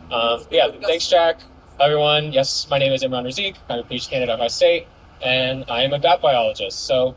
Yeah, thanks, Jack. Hi, everyone. Yes, my name is Imran Razik. I'm a PhD candidate at my state, and I am a bat biologist. The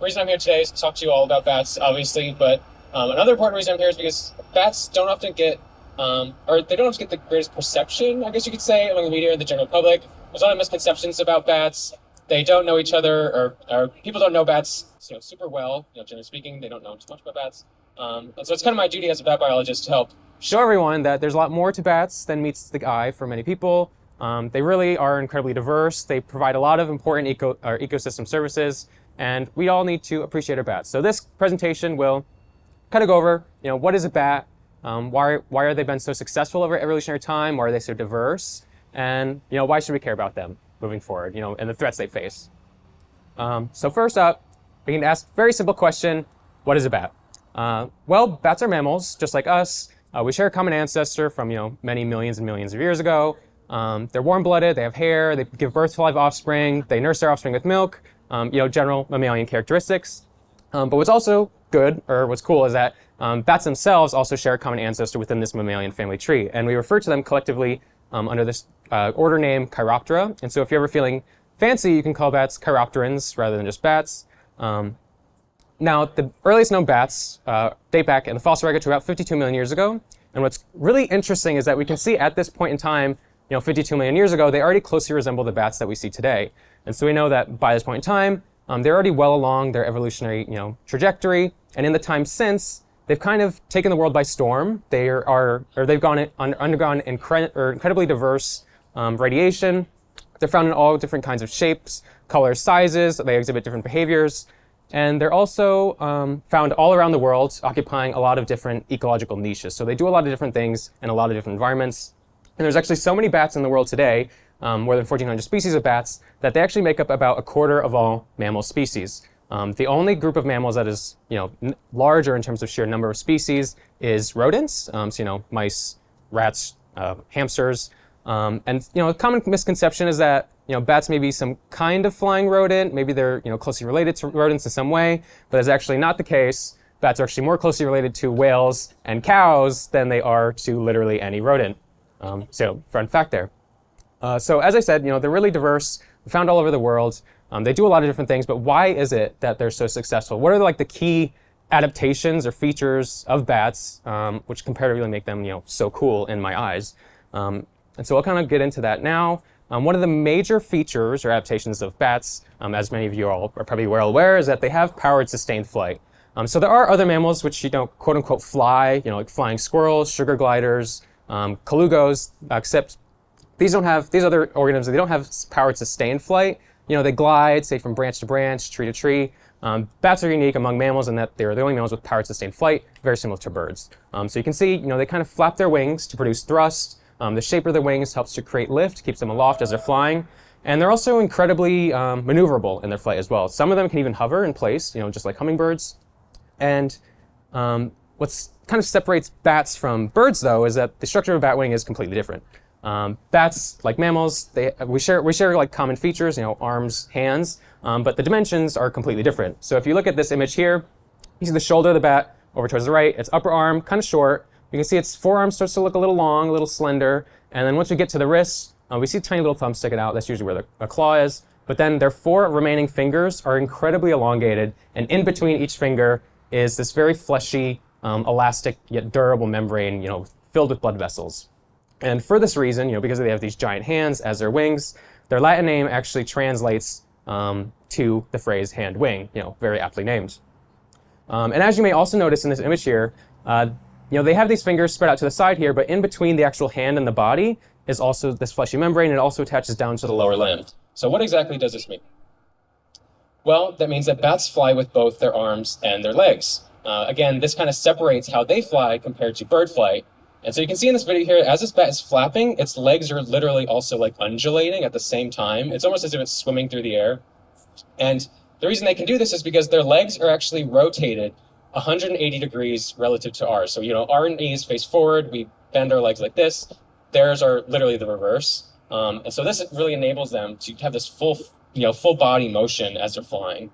reason I'm here today is to talk to you all about bats, obviously, but another important reason I'm here is because bats don't often get, or they don't always get the greatest perception, I guess you could say, among the media and the general public. There's a lot of misconceptions about bats. They don't know each other, or people don't know bats, super well. Generally speaking, they don't know too much about bats. And so it's kind of my duty as a bat biologist to help show everyone that there's a lot more to bats than meets the eye for many people. They really are incredibly diverse. They provide a lot of important ecosystem services, and we all need to appreciate our bats. So this presentation will kind of go over, what is a bat? Why are they been so successful over evolutionary time? Why are they so diverse? And why should we care about them moving forward? And the threats they face. So first up, we can ask a very simple question: what is a bat? Well, bats are mammals, just like us. We share a common ancestor from many millions and millions of years ago. They're warm-blooded. They have hair. They give birth to live offspring. They nurse their offspring with milk. General mammalian characteristics. But what's also good, or what's cool, is that bats themselves also share a common ancestor within this mammalian family tree, and we refer to them collectively under this order name Chiroptera. And so if you're ever feeling fancy, you can call bats chiropterans rather than just bats. Now, the earliest known bats date back in the fossil record to about 52 million years ago. And what's really interesting is that we can see at this point in time, 52 million years ago, they already closely resemble the bats that we see today. And so we know that by this point in time, they're already well along their evolutionary trajectory. And in the time since, they've kind of taken the world by storm. They've undergone incredibly diverse radiation. They're found in all different kinds of shapes, colors, sizes. They exhibit different behaviors. And they're also found all around the world, occupying a lot of different ecological niches. So they do a lot of different things in a lot of different environments. And there's actually so many bats in the world today, more than 1,400 species of bats, that they actually make up about a quarter of all mammal species. The only group of mammals that is larger in terms of sheer number of species is rodents. Mice, rats, hamsters. A common misconception is that bats may be some kind of flying rodent. Maybe they're closely related to rodents in some way, but that's actually not the case. Bats are actually more closely related to whales and cows than they are to literally any rodent. So fun fact there. So as I said, they're really diverse. They're found all over the world. They do a lot of different things, but why is it that they're so successful? What are the key adaptations or features of bats, which comparatively make them so cool in my eyes? And so I'll kind of get into that now. One of the major features or adaptations of bats, as many of you all are probably well aware, is that they have powered sustained flight. So there are other mammals which quote unquote fly, like flying squirrels, sugar gliders, colugos, except these other organisms, they don't have powered sustained flight. They glide, say, from branch to branch, tree to tree. Bats are unique among mammals in that they're the only mammals with powered sustained flight, very similar to birds. So you can see, they kind of flap their wings to produce thrust. The shape of their wings helps to create lift, keeps them aloft as they're flying. And they're also incredibly maneuverable in their flight as well. Some of them can even hover in place, just like hummingbirds. And what's kind of separates bats from birds, though, is that the structure of a bat wing is completely different. Bats, like mammals, we share like common features, arms, hands, but the dimensions are completely different. So if you look at this image here, you see the shoulder of the bat over towards the right. Its upper arm, kind of short. You can see its forearm starts to look a little long, a little slender. And then once we get to the wrists, we see a tiny little thumb sticking out. That's usually where the claw is. But then their 4 remaining fingers are incredibly elongated. And in between each finger is this very fleshy, elastic, yet durable membrane, filled with blood vessels. And for this reason, because they have these giant hands as their wings, their Latin name actually translates to the phrase hand wing, very aptly named. And as you may also notice in this image here, they have these fingers spread out to the side here, but in between the actual hand and the body is also this fleshy membrane, and it also attaches down to the lower limb. So what exactly does this mean? Well, that means that bats fly with both their arms and their legs. Again, this kind of separates how they fly compared to bird flight. And so you can see in this video here, as this bat is flapping, its legs are literally also like undulating at the same time. It's almost as if it's swimming through the air. And the reason they can do this is because their legs are actually rotated 180 degrees relative to ours. So, our knees face forward, we bend our legs like this. Theirs are literally the reverse. And so this really enables them to have this full body motion as they're flying.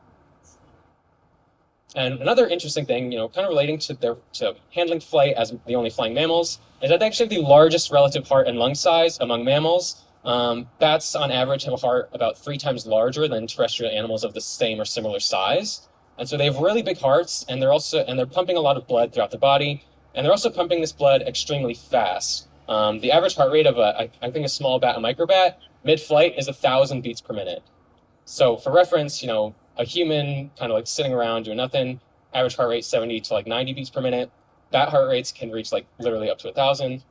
And another interesting thing, kind of relating to handling flight as the only flying mammals, is that they actually have the largest relative heart and lung size among mammals. Bats, on average, have a heart about 3 times larger than terrestrial animals of the same or similar size. And so they have really big hearts, and they're pumping a lot of blood throughout the body, and they're also pumping this blood extremely fast. The average heart rate of I think a small bat, a microbat, mid-flight is 1,000 beats per minute. So for reference, a human kind of like sitting around doing nothing, average heart rate 70 to like 90 beats per minute. Bat heart rates can reach like literally up to 1,000.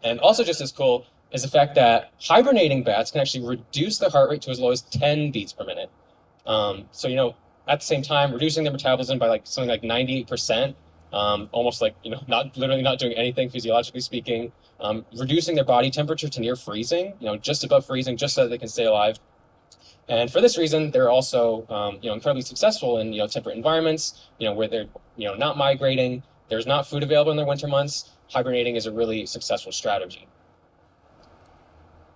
And also just as cool is the fact that hibernating bats can actually reduce their heart rate to as low as 10 beats per minute. So, at the same time, reducing their metabolism by like something like 98%, almost like, not doing anything physiologically speaking, reducing their body temperature to near freezing, just above freezing, just so that they can stay alive. And for this reason, they're also, incredibly successful in, temperate environments, where they're, not migrating, there's not food available in their winter months. Hibernating is a really successful strategy.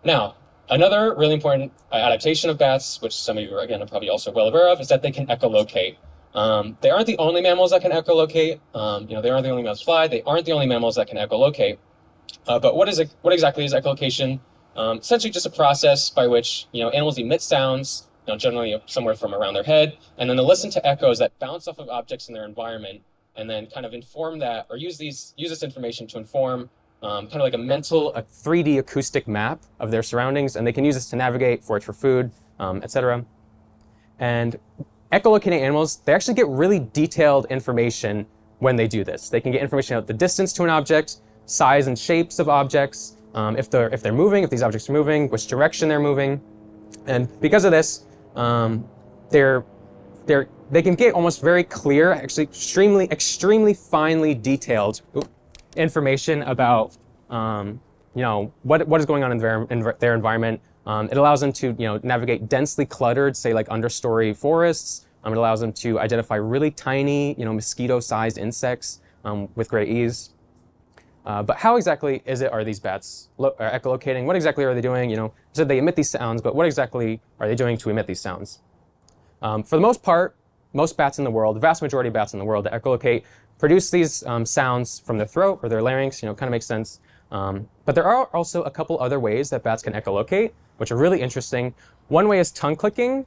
Now, another really important adaptation of bats, which some of you, again, are probably also well aware of, is that they can echolocate. They aren't the only mammals that can echolocate. They aren't the only mammals that fly. They aren't the only mammals that can echolocate. But what exactly is echolocation? Essentially just a process by which, animals emit sounds, generally somewhere from around their head, and then they listen to echoes that bounce off of objects in their environment, and then kind of inform that, or use this information to inform kind of like a 3D acoustic map of their surroundings, and they can use this to navigate, forage for food, etc. And echolocating animals, they actually get really detailed information when they do this. They can get information about the distance to an object, size and shapes of objects, if they're moving, if these objects are moving, which direction they're moving. And because of this, they can get almost very clear, actually extremely finely detailed information about what is going on in their environment. It allows them to navigate densely cluttered, say like understory forests. It allows them to identify really tiny mosquito-sized insects with great ease. But how exactly are these bats echolocating? What exactly are they doing? So they emit these sounds, but what exactly are they doing to emit these sounds? For the most part, most bats in the world, the vast majority of bats in the world that echolocate, produce these sounds from their throat or their larynx, kind of makes sense. But there are also a couple other ways that bats can echolocate, which are really interesting. One way is tongue clicking.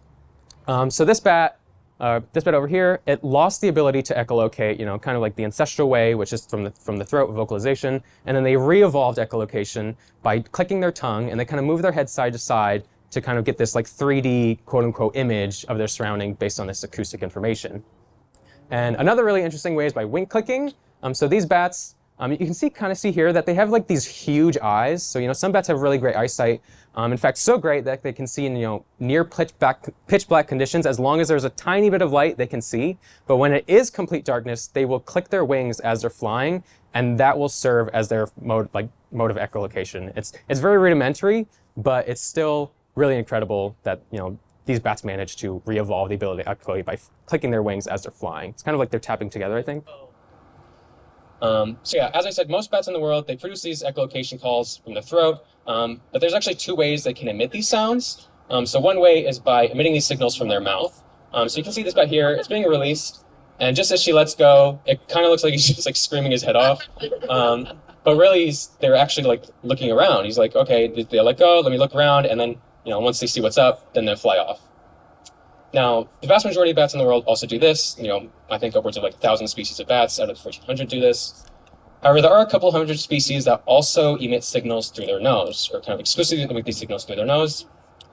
So this bat over here, it lost the ability to echolocate, kind of like the ancestral way, which is from the throat vocalization, and then they re-evolved echolocation by clicking their tongue, and they kind of move their head side to side to kind of get this like 3D quote-unquote image of their surrounding based on this acoustic information. And another really interesting way is by wing clicking. So these bats, you can kind of see here that they have like these huge eyes. So some bats have really great eyesight. In fact, so great that they can see in near pitch black conditions. As long as there's a tiny bit of light, they can see. But when it is complete darkness, they will click their wings as they're flying, and that will serve as their mode of echolocation. It's very rudimentary, but it's still really incredible that these bats manage to re-evolve the ability to echolocate by clicking their wings as they're flying. It's kind of like they're tapping together, I think. So yeah, as I said, most bats in the world, they produce these echolocation calls from the throat, but there's actually 2 ways they can emit these sounds. So one way is by emitting these signals from their mouth. So you can see this bat here, it's being released, and just as she lets go, it kind of looks like he's just like screaming his head off. But really, they're actually like looking around. He's like, okay, they let go, let me look around, and then once they see what's up, then they'll fly off. Now, the vast majority of bats in the world also do this. I think upwards of like 1,000 species of bats out of 1,400 do this. However, there are a couple hundred species that also emit signals through their nose, or kind of exclusively emit these signals through their nose.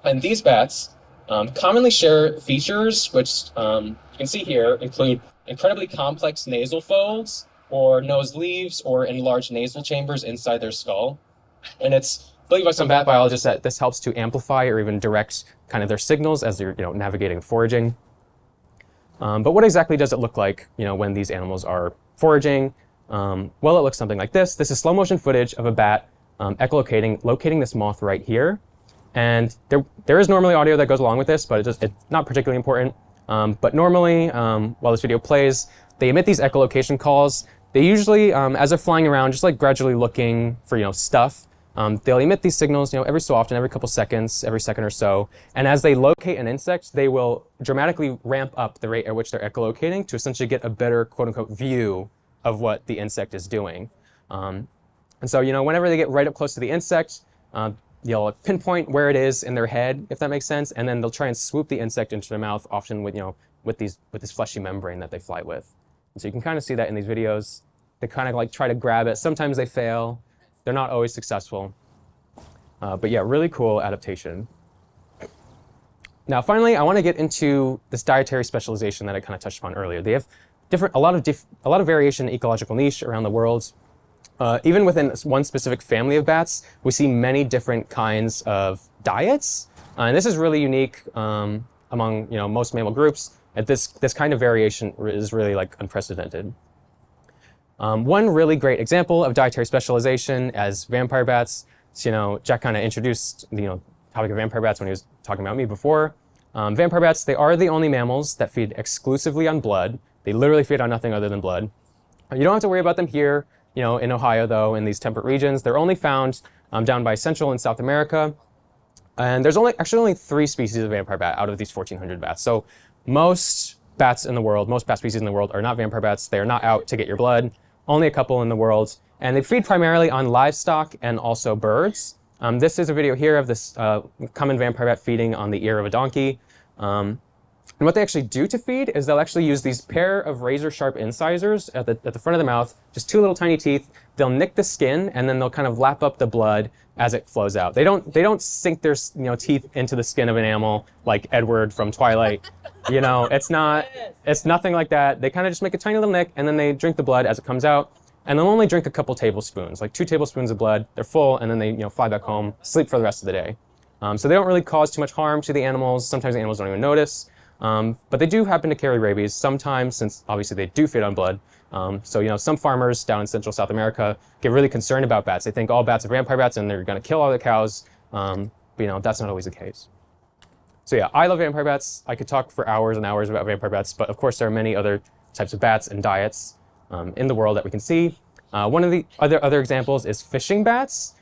And these bats commonly share features which you can see here include incredibly complex nasal folds, or nose leaves, or enlarged nasal chambers inside their skull. And it's believed by some bat biologists that this helps to amplify or even direct kind of their signals as they're navigating and foraging. But what exactly does it look like when these animals are foraging? Well, it looks something like this. This is slow motion footage of a bat locating this moth right here. And there is normally audio that goes along with this, but it's not particularly important. But normally, while this video plays, they emit these echolocation calls. They usually, as they're flying around, just like gradually looking for stuff. They'll emit these signals, every so often, every couple seconds, every second or so. And as they locate an insect, they will dramatically ramp up the rate at which they're echolocating to essentially get a better, quote unquote, view of what the insect is doing. And so, whenever they get right up close to the insect, they'll pinpoint where it is in their head, if that makes sense, and then they'll try and swoop the insect into their mouth, often with this fleshy membrane that they fly with. And so you can kind of see that in these videos. They kind of like try to grab it. Sometimes they fail. They're not always successful. But yeah, really cool adaptation. Now, finally, I want to get into this dietary specialization that I kind of touched upon earlier. They have a lot of variation in ecological niche around the world. Even within one specific family of bats, we see many different kinds of diets. And this is really unique among most mammal groups. And this kind of variation is really like unprecedented. One really great example of dietary specialization as vampire bats. So, Jack kind of introduced the topic of vampire bats when he was talking about me before. Vampire bats, they are the only mammals that feed exclusively on blood. They literally feed on nothing other than blood. You don't have to worry about them here. In Ohio, though, in these temperate regions, they're only found down by Central and South America. And there's actually only 3 species of vampire bat out of these 1,400 bats. So most bat species in the world are not vampire bats. They are not out to get your blood. Only a couple in the world. And they feed primarily on livestock and also birds. This is a video here of this common vampire bat feeding on the ear of a donkey. And what they actually do to feed is they'll actually use these pair of razor-sharp incisors at the front of the mouth, just 2 little tiny teeth. They'll nick the skin, and then they'll kind of lap up the blood as it flows out. They don't sink their teeth into the skin of an animal like Edward from Twilight. It's nothing like that. They kind of just make a tiny little nick, and then they drink the blood as it comes out. And they'll only drink a couple tablespoons, like 2 tablespoons of blood. They're full, and then they fly back home, sleep for the rest of the day. So they don't really cause too much harm to the animals. Sometimes the animals don't even notice. But they do happen to carry rabies sometimes, since obviously they do feed on blood. So some farmers down in Central South America get really concerned about bats. They think all bats are vampire bats and they're going to kill all the cows. But that's not always the case. So yeah, I love vampire bats. I could talk for hours and hours about vampire bats, but of course there are many other types of bats and diets in the world that we can see. One of the other examples is fishing bats.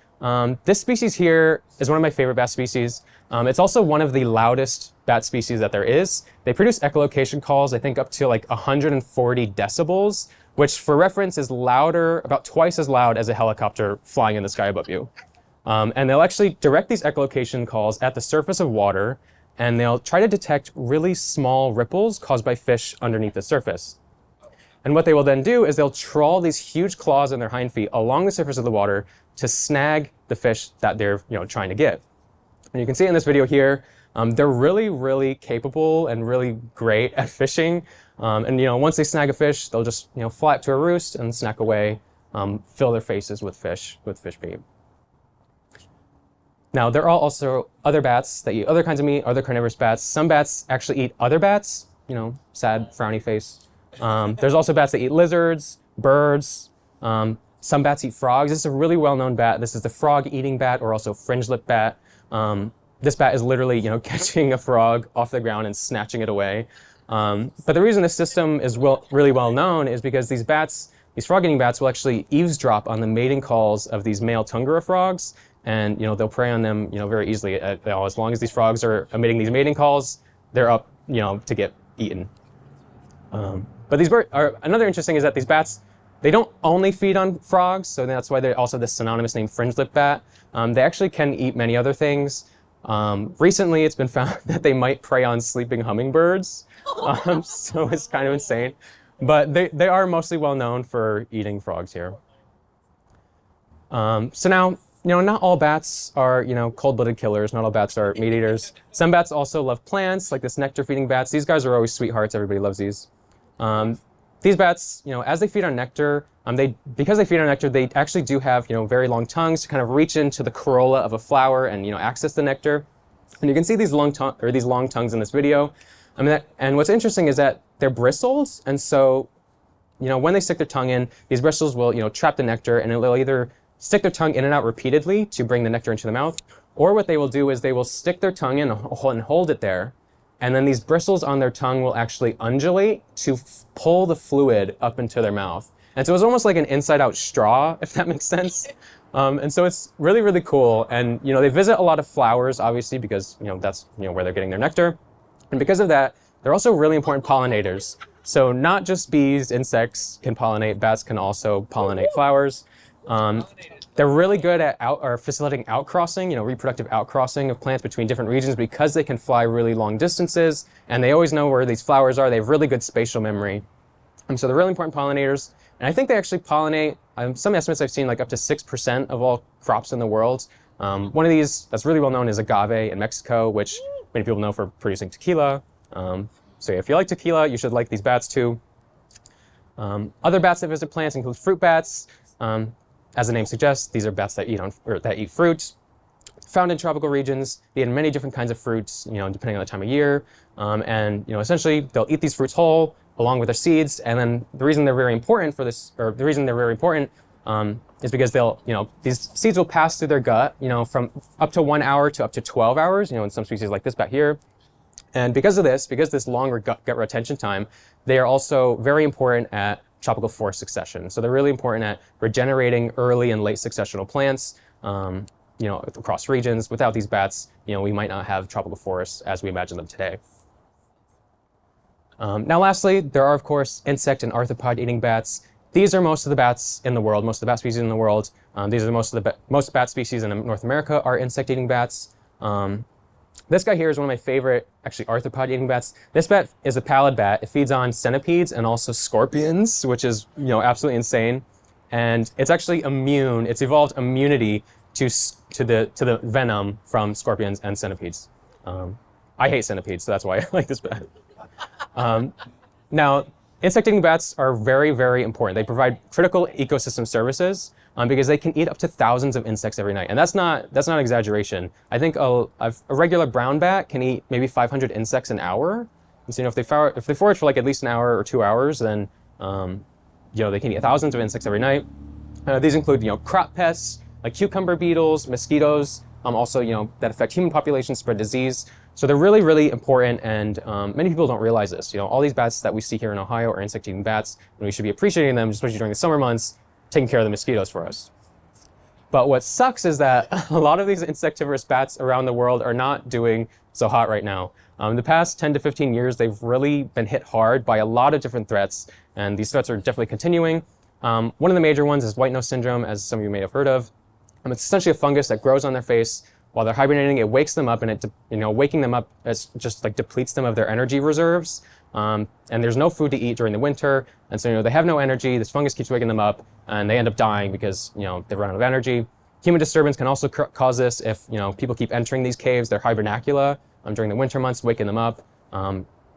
This species here is one of my favorite bat species. It's also one of the loudest bat species that there is. They produce echolocation calls, I think up to like 140 decibels, which for reference is about twice as loud as a helicopter flying in the sky above you. And they'll actually direct these echolocation calls at the surface of water, and they'll try to detect really small ripples caused by fish underneath the surface. And what they will then do is they'll trawl these huge claws in their hind feet along the surface of the water to snag the fish that they're trying to get. And you can see in this video here, they're really, really capable and really great at fishing. And once they snag a fish, they'll just fly up to a roost and snack away, fill their faces with fish bait. Now, there are also other bats that eat other kinds of meat, other carnivorous bats. Some bats actually eat other bats, sad, frowny face. There's also bats that eat lizards, birds. Some bats eat frogs. This is a really well-known bat. This is the frog-eating bat, or also fringe-lip bat. This bat is literally, catching a frog off the ground and snatching it away. But the reason this system is really well known is because these frog-eating bats will actually eavesdrop on the mating calls of these male tungura frogs, and they'll prey on them, very easily. As long as these frogs are emitting these mating calls, they're up, to get eaten. But these birds are another interesting is that these bats, they don't only feed on frogs, so that's why they also this synonymous name fringe-lip bat. They actually can eat many other things. Recently, it's been found that they might prey on sleeping hummingbirds, so it's kind of insane. But they are mostly well known for eating frogs here. So now, not all bats are, cold-blooded killers. Not all bats are meat eaters. Some bats also love plants, like this nectar-feeding bats. These guys are always sweethearts. Everybody loves these. These bats, as they feed on nectar, because they feed on nectar, they actually do have, very long tongues to kind of reach into the corolla of a flower and, access the nectar. And you can see these long tongues in this video. And what's interesting is that they're bristled, and so, when they stick their tongue in, these bristles will, trap the nectar, and they'll either stick their tongue in and out repeatedly to bring the nectar into the mouth, or what they will do is they will stick their tongue in and hold it there, and then these bristles on their tongue will actually undulate to pull the fluid up into their mouth. And so it's almost like an inside-out straw, if that makes sense. And so it's really, really cool. And, they visit a lot of flowers, obviously, because, that's, where they're getting their nectar. And because of that, they're also really important pollinators. So not just bees, insects can pollinate, bats can also pollinate flowers. They're really good at facilitating outcrossing, reproductive outcrossing of plants between different regions because they can fly really long distances and they always know where these flowers are. They have really good spatial memory. So they're really important pollinators. And I think they actually pollinate, some estimates I've seen, like up to 6% of all crops in the world. One of these that's really well known is agave in Mexico, which many people know for producing tequila. So if you like tequila, you should like these bats too. Other bats that visit plants include fruit bats. As the name suggests, these are bats that eat fruit. Found in tropical regions, they eat many different kinds of fruits, depending on the time of year. Essentially, they'll eat these fruits whole, along with their seeds. And then the reason they're very important is because these seeds will pass through their gut, from up to 1 hour to up to 12 hours, in some species like this bat here. And because this longer gut retention time, they are also very important at tropical forest succession. So they're really important at regenerating early and late successional plants, across regions. Without these bats, we might not have tropical forests as we imagine them today. Now, lastly, there are, of course, insect and arthropod eating bats. These are most of the bats in the world, most of the bat species in the world. These are most bat species in North America are insect eating bats. This guy here is one of my favorite, actually, arthropod eating bats. This bat is a pallid bat. It feeds on centipedes and also scorpions, which is, absolutely insane. And it's actually immune. It's evolved immunity to the venom from scorpions and centipedes. I hate centipedes, so that's why I like this bat. Now, insect-eating bats are very, very important. They provide critical ecosystem services because they can eat up to thousands of insects every night. And that's not exaggeration. I think a regular brown bat can eat maybe 500 insects an hour. And so, if they forage for like at least an hour or 2 hours, then they can eat thousands of insects every night. These include crop pests like cucumber beetles, mosquitoes, also that affect human populations, spread disease. So they're really, really important, and many people don't realize this. All these bats that we see here in Ohio are insect-eating bats, and we should be appreciating them, especially during the summer months, taking care of the mosquitoes for us. But what sucks is that a lot of these insectivorous bats around the world are not doing so hot right now. In the past 10 to 15 years, they've really been hit hard by a lot of different threats, and these threats are definitely continuing. One of the major ones is white nose syndrome, as some of you may have heard of. It's essentially a fungus that grows on their face. While they're hibernating, it wakes them up, and waking them up just like depletes them of their energy reserves. And there's no food to eat during the winter, and so they have no energy. This fungus keeps waking them up, and they end up dying because they run out of energy. Human disturbance can also cause this if people keep entering these caves. Their hibernacula during the winter months, waking them up.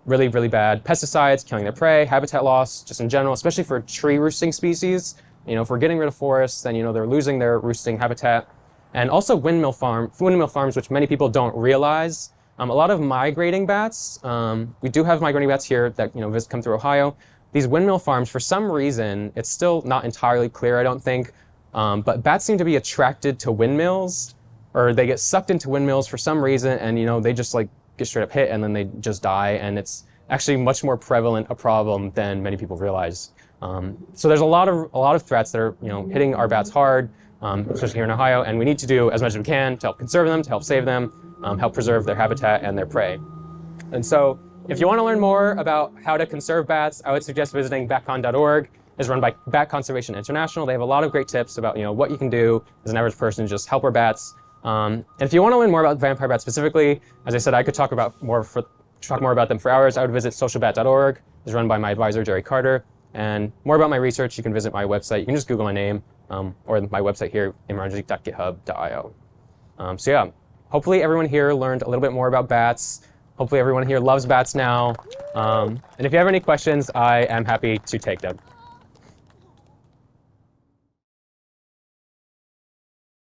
Really, really bad. Pesticides killing their prey, habitat loss, just in general, especially for tree roosting species. If we're getting rid of forests, then they're losing their roosting habitat. And also windmill farms, which many people don't realize. A lot of migrating bats, we do have migrating bats here that come through Ohio. These windmill farms, for some reason, it's still not entirely clear, I don't think, but bats seem to be attracted to windmills, or they get sucked into windmills for some reason, and they just get straight up hit and then they just die, and it's actually much more prevalent a problem than many people realize. So there's a lot of threats that are hitting our bats hard. Especially here in Ohio, and we need to do as much as we can to help conserve them, to help save them, help preserve their habitat and their prey. And so, if you want to learn more about how to conserve bats, I would suggest visiting batcon.org. It's run by Bat Conservation International. They have a lot of great tips about what you can do as an average person, just help our bats. And if you want to learn more about vampire bats specifically, as I said, I could talk more about them for hours. I would visit socialbat.org. It's run by my advisor, Jerry Carter. And more about my research, you can visit my website. You can just Google my name. Or my website here, imranrazik.github.io. So yeah, hopefully everyone here learned a little bit more about bats. Hopefully everyone here loves bats now. And if you have any questions, I am happy to take them.